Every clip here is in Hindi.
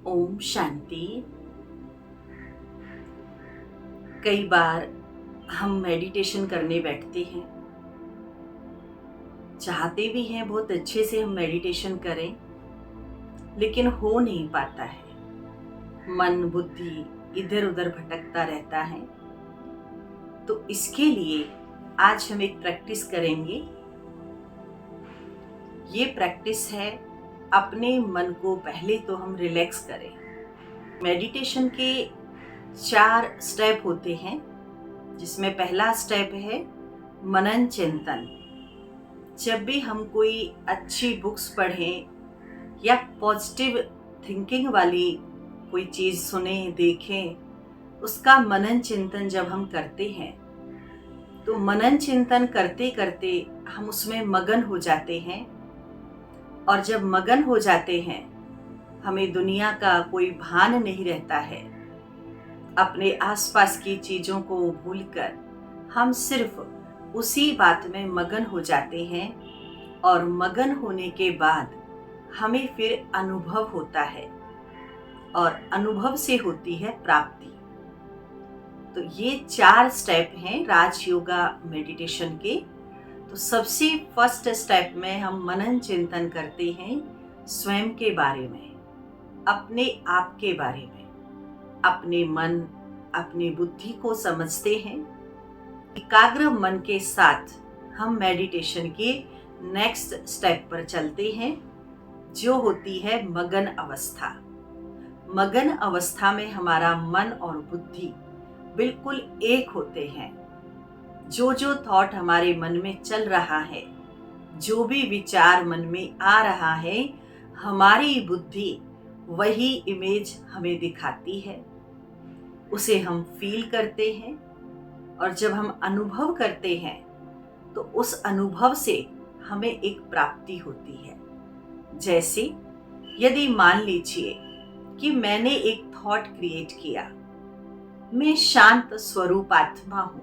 ओम शांति। कई बार हम मेडिटेशन करने बैठते हैं, चाहते भी हैं बहुत अच्छे से हम मेडिटेशन करें, लेकिन हो नहीं पाता है। मन बुद्धि इधर उधर भटकता रहता है। तो इसके लिए आज हम एक प्रैक्टिस करेंगे। ये प्रैक्टिस है, अपने मन को पहले तो हम रिलैक्स करें। मेडिटेशन के 4 स्टेप होते हैं, जिसमें पहला स्टेप है मनन चिंतन। जब भी हम कोई अच्छी बुक्स पढ़ें या पॉजिटिव थिंकिंग वाली कोई चीज़ सुने देखें, उसका मनन चिंतन जब हम करते हैं तो मनन चिंतन करते करते हम उसमें मगन हो जाते हैं। और जब मगन हो जाते हैं, हमें दुनिया का कोई भान नहीं रहता है। अपने आसपास की चीज़ों को भूलकर हम सिर्फ उसी बात में मगन हो जाते हैं। और मगन होने के बाद हमें फिर अनुभव होता है, और अनुभव से होती है प्राप्ति। तो ये 4 स्टेप हैं राजयोगा मेडिटेशन के। तो सबसे फर्स्ट स्टेप में हम मनन चिंतन करते हैं स्वयं के बारे में, अपने आप के बारे में, अपने मन अपनी बुद्धि को समझते हैं। एकाग्र मन के साथ हम मेडिटेशन के नेक्स्ट स्टेप पर चलते हैं, जो होती है मगन अवस्था। मगन अवस्था में हमारा मन और बुद्धि बिल्कुल एक होते हैं। जो जो थॉट हमारे मन में चल रहा है, जो भी विचार मन में आ रहा है, हमारी बुद्धि वही इमेज हमें दिखाती है। उसे हम फील करते हैं, और जब हम अनुभव करते हैं तो उस अनुभव से हमें एक प्राप्ति होती है। जैसे यदि मान लीजिए कि मैंने एक थॉट क्रिएट किया, मैं शांत स्वरूप आत्मा हूं।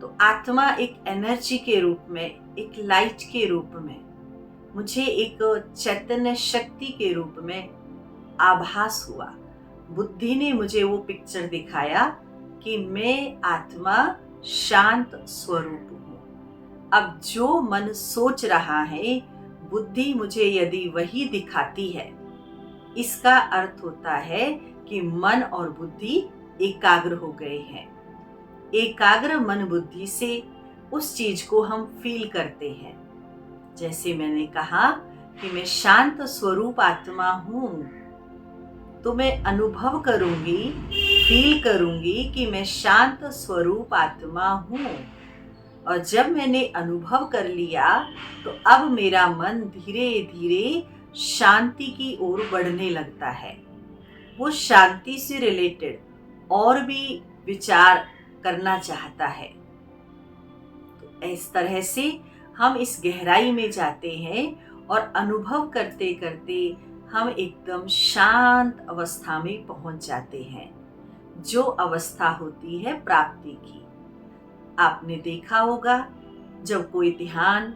तो आत्मा एक एनर्जी के रूप में, एक लाइट के रूप में, मुझे एक चैतन्य शक्ति के रूप में आभास हुआ। बुद्धि ने मुझे वो पिक्चर दिखाया कि मैं आत्मा शांत स्वरूप हूँ। अब जो मन सोच रहा है, बुद्धि मुझे यदि वही दिखाती है, इसका अर्थ होता है कि मन और बुद्धि एकाग्र हो गए हैं। एकाग्र मन बुद्धि से उस चीज को हम फील करते हैं। जैसे मैंने कहा कि मैं शांत स्वरूप आत्मा हूं, तो मैं अनुभव करूंगी, फील करूंगी कि मैं शांत स्वरूप आत्मा हूं। और जब मैंने अनुभव कर लिया, तो अब मेरा मन धीरे धीरे शांति की ओर बढ़ने लगता है। वो शांति से रिलेटेड और भी विचार करना चाहता है। तो इस तरह से हम इस गहराई में जाते हैं, और अनुभव करते करते हम एकदम शांत अवस्था में पहुंच जाते हैं, जो अवस्था होती है प्राप्ति की। आपने देखा होगा, जब कोई ध्यान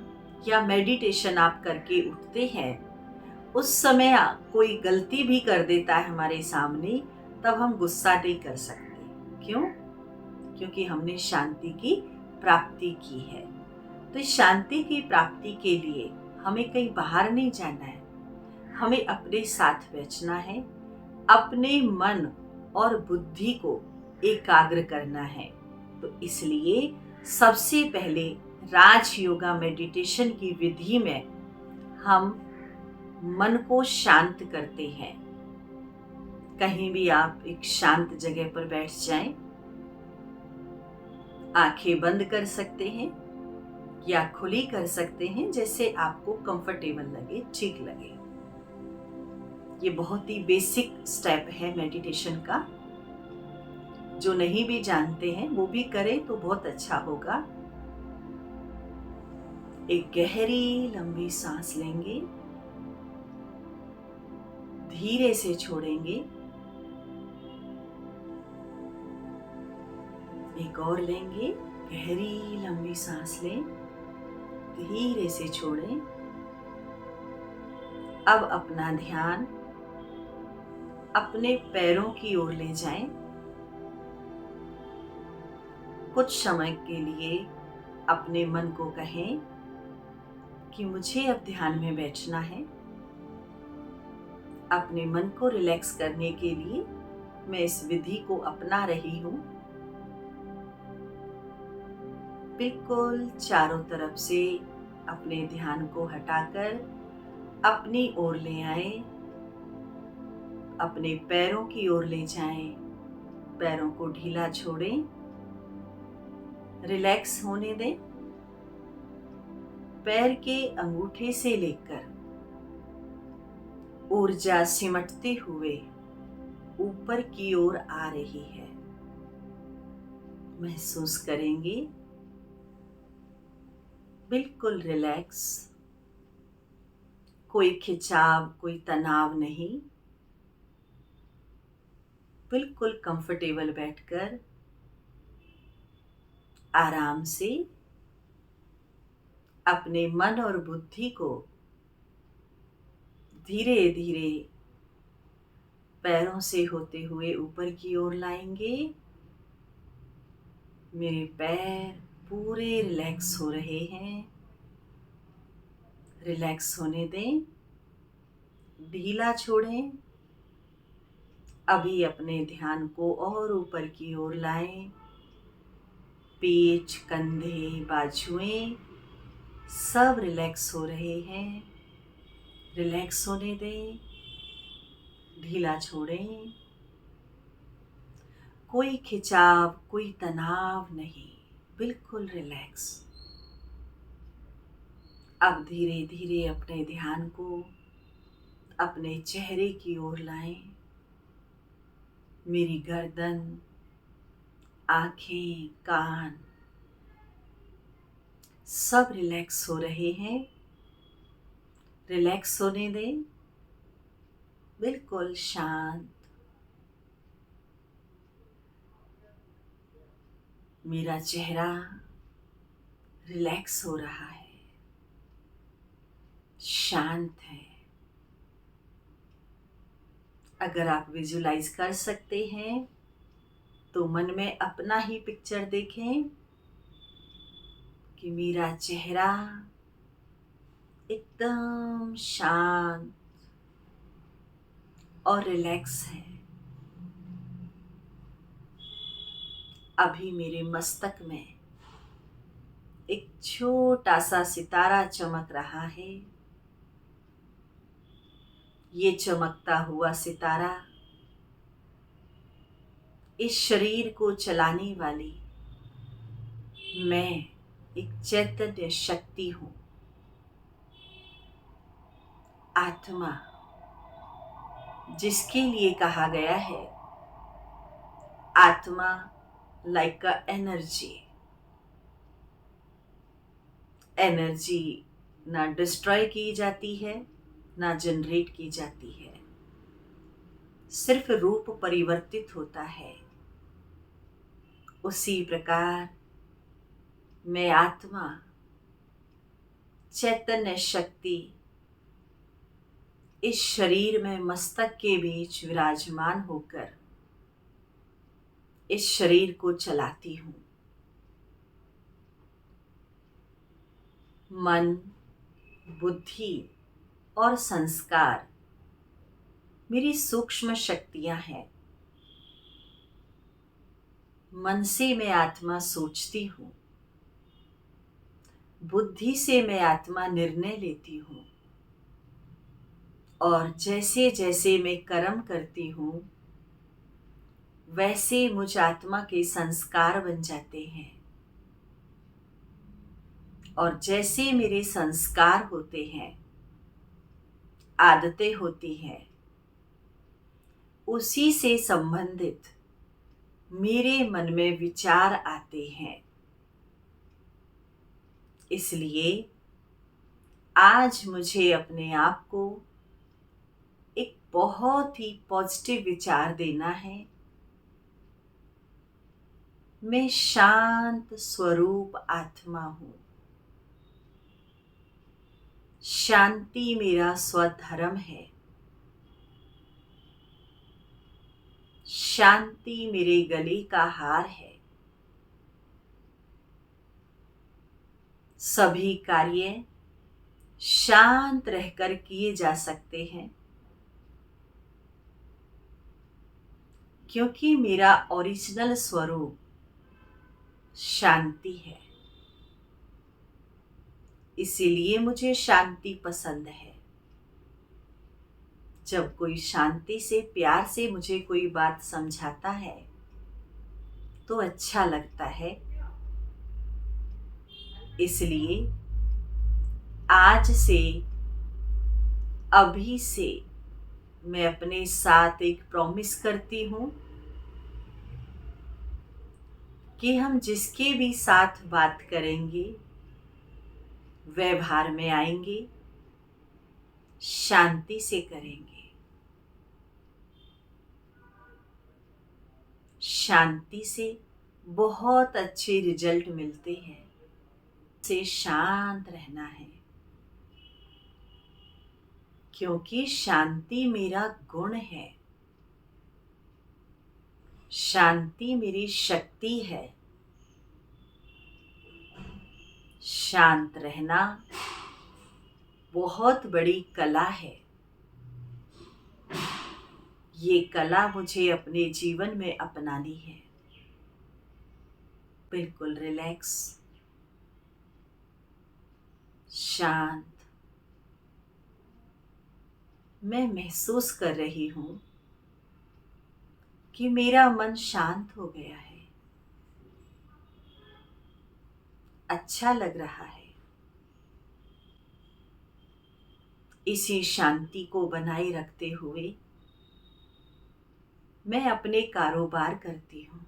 या मेडिटेशन आप करके उठते हैं, उस समय कोई गलती भी कर देता है हमारे सामने, तब हम गुस्सा नहीं कर सकते। क्यों? क्योंकि हमने शांति की प्राप्ति की है। तो इस शांति की प्राप्ति के लिए हमें कहीं बाहर नहीं जाना है, हमें अपने साथ बैठना है, अपने मन और बुद्धि को एकाग्र करना है। तो इसलिए सबसे पहले राजयोगा मेडिटेशन की विधि में हम मन को शांत करते हैं। कहीं भी आप एक शांत जगह पर बैठ जाएं, आंखें बंद कर सकते हैं या खुली कर सकते हैं, जैसे आपको कंफर्टेबल लगे, ठीक लगे। ये बहुत ही बेसिक स्टेप है मेडिटेशन का। जो नहीं भी जानते हैं वो भी करें तो बहुत अच्छा होगा। एक गहरी लंबी सांस लेंगे, धीरे से छोड़ेंगे। एक और लेंगे, गहरी लंबी सांस लें, धीरे से छोड़ें। अब अपना ध्यान अपने पैरों की ओर ले जाएं। कुछ समय के लिए अपने मन को कहें कि मुझे अब ध्यान में बैठना है। अपने मन को रिलैक्स करने के लिए मैं इस विधि को अपना रही हूँ। बिल्कुल चारों तरफ से अपने ध्यान को हटाकर अपनी ओर ले आए। अपने पैरों की ओर ले जाएं। पैरों को ढीला छोड़ें, रिलैक्स होने दें। पैर के अंगूठे से लेकर ऊर्जा सिमटते हुए ऊपर की ओर आ रही है। महसूस करेंगे बिल्कुल रिलैक्स, कोई खिंचाव, कोई तनाव नहीं। बिल्कुल कंफर्टेबल बैठकर आराम से अपने मन और बुद्धि को धीरे धीरे पैरों से होते हुए ऊपर की ओर लाएंगे। मेरे पैर पूरे रिलैक्स हो रहे हैं। रिलैक्स होने दें, ढीला छोड़ें। अभी अपने ध्यान को और ऊपर की ओर लाएं। पीठ, कंधे, बाजुएं सब रिलैक्स हो रहे हैं। रिलैक्स होने दें, ढीला छोड़ें। कोई खिंचाव, कोई तनाव नहीं, बिल्कुल रिलैक्स। अब धीरे धीरे अपने ध्यान को अपने चेहरे की ओर लाएं। मेरी गर्दन, आंखें, कान सब रिलैक्स हो रहे हैं। रिलैक्स होने दें, बिल्कुल शांत। मेरा चेहरा रिलैक्स हो रहा है, शांत है। अगर आप विजुलाइज कर सकते हैं तो मन में अपना ही पिक्चर देखें कि मेरा चेहरा एकदम शांत और रिलैक्स है। अभी मेरे मस्तक में एक छोटा सा सितारा चमक रहा है। ये चमकता हुआ सितारा इस शरीर को चलाने वाली मैं एक चैतन्य शक्ति हूँ। आत्मा, जिसके लिए कहा गया है आत्मा लाइक अ एनर्जी। एनर्जी ना डिस्ट्रॉय की जाती है, ना जनरेट की जाती है, सिर्फ रूप परिवर्तित होता है। उसी प्रकार मैं आत्मा, चैतन्य शक्ति इस शरीर में मस्तक के बीच विराजमान होकर इस शरीर को चलाती हूँ। मन, बुद्धि और संस्कार मेरी सूक्ष्म शक्तियां हैं। मन से मैं आत्मा सोचती हूँ, बुद्धि से मैं आत्मा निर्णय लेती हूँ, और जैसे जैसे मैं कर्म करती हूँ वैसे मुझ आत्मा के संस्कार बन जाते हैं। और जैसे मेरे संस्कार होते हैं, आदतें होती हैं, उसी से संबंधित मेरे मन में विचार आते हैं। इसलिए आज मुझे अपने आप को एक बहुत ही पॉजिटिव विचार देना है। मैं शांत स्वरूप आत्मा हूँ। शांति मेरा स्वधर्म है। शांति मेरे गले का हार है। सभी कार्य शांत रहकर किए जा सकते हैं, क्योंकि मेरा ओरिजिनल स्वरूप शांति है। इसीलिए मुझे शांति पसंद है। जब कोई शांति से, प्यार से मुझे कोई बात समझाता है तो अच्छा लगता है। इसलिए आज से, अभी से मैं अपने साथ एक प्रॉमिस करती हूँ कि हम जिसके भी साथ बात करेंगे, व्यवहार में आएंगे, शांति से करेंगे। शांति से बहुत अच्छे रिजल्ट मिलते हैं। से शांत रहना है, क्योंकि शांति मेरा गुण है। शांति मेरी शक्ति है। शांत रहना बहुत बड़ी कला है। ये कला मुझे अपने जीवन में अपनानी है। बिल्कुल रिलैक्स, शांत। मैं महसूस कर रही हूँ कि मेरा मन शांत हो गया है। अच्छा लग रहा है। इसी शांति को बनाए रखते हुए मैं अपने कारोबार करती हूँ।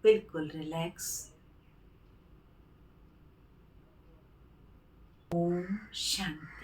बिल्कुल रिलैक्स। ओम शांति।